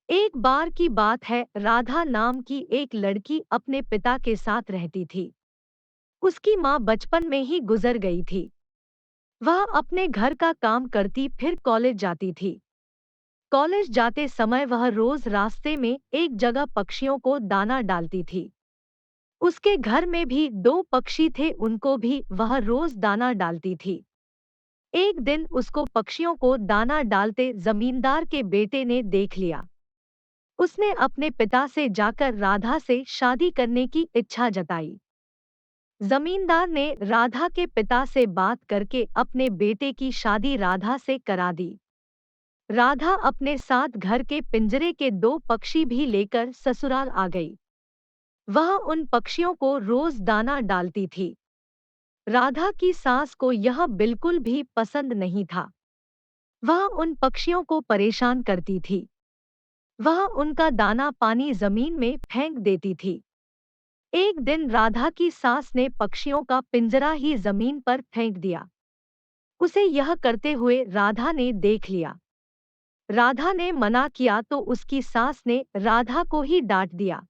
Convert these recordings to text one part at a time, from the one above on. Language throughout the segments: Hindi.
एक बार की बात है, राधा नाम की एक लड़की अपने पिता के साथ रहती थी। उसकी माँ बचपन में ही गुजर गई थी। वह अपने घर का काम करती फिर कॉलेज जाती थी। कॉलेज जाते समय वह रोज रास्ते में एक जगह पक्षियों को दाना डालती थी। उसके घर में भी दो पक्षी थे, उनको भी वह रोज दाना डालती थी। एक दिन उसको पक्षियों को दाना डालते जमींदार के बेटे ने देख लिया। उसने अपने पिता से जाकर राधा से शादी करने की इच्छा जताई। जमींदार ने राधा के पिता से बात करके अपने बेटे की शादी राधा से करा दी। राधा अपने साथ घर के पिंजरे के दो पक्षी भी लेकर ससुराल आ गई। वह उन पक्षियों को रोज दाना डालती थी। राधा की सास को यह बिल्कुल भी पसंद नहीं था। वह उन पक्षियों को परेशान करती थी। वह उनका दाना पानी जमीन में फेंक देती थी। एक दिन राधा की सास ने पक्षियों का पिंजरा ही जमीन पर फेंक दिया। उसे यह करते हुए राधा ने देख लिया। राधा ने मना किया तो उसकी सास ने राधा को ही डांट दिया।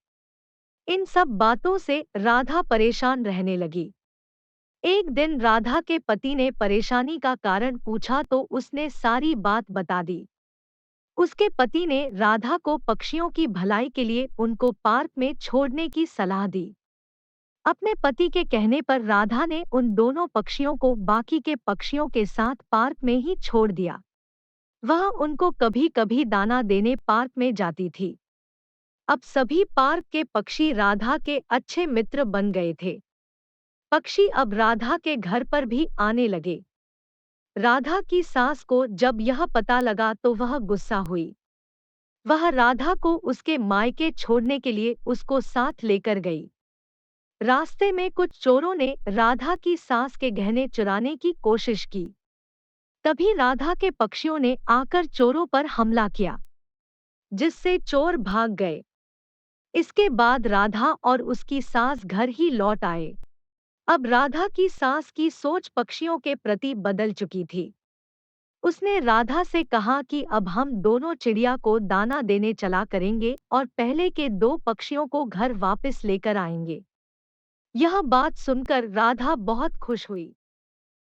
इन सब बातों से राधा परेशान रहने लगी। एक दिन राधा के पति ने परेशानी का कारण पूछा तो उसने सारी बात बता दी। उसके पति ने राधा को पक्षियों की भलाई के लिए उनको पार्क में छोड़ने की सलाह दी। अपने पति के कहने पर राधा ने उन दोनों पक्षियों को बाकी के पक्षियों के साथ पार्क में ही छोड़ दिया। वह उनको कभी कभी दाना देने पार्क में जाती थी। अब सभी पार्क के पक्षी राधा के अच्छे मित्र बन गए थे। पक्षी अब राधा के घर पर भी आने लगे। राधा की सास को जब यह पता लगा तो वह गुस्सा हुई। वह राधा को उसके मायके छोड़ने के लिए उसको साथ लेकर गई। रास्ते में कुछ चोरों ने राधा की सास के गहने चुराने की कोशिश की। तभी राधा के पक्षियों ने आकर चोरों पर हमला किया, जिससे चोर भाग गए। इसके बाद राधा और उसकी सास घर ही लौट आए। अब राधा की सास की सोच पक्षियों के प्रति बदल चुकी थी। उसने राधा से कहा कि अब हम दोनों चिड़िया को दाना देने चला करेंगे और पहले के दो पक्षियों को घर वापस लेकर आएंगे। यह बात सुनकर राधा बहुत खुश हुई।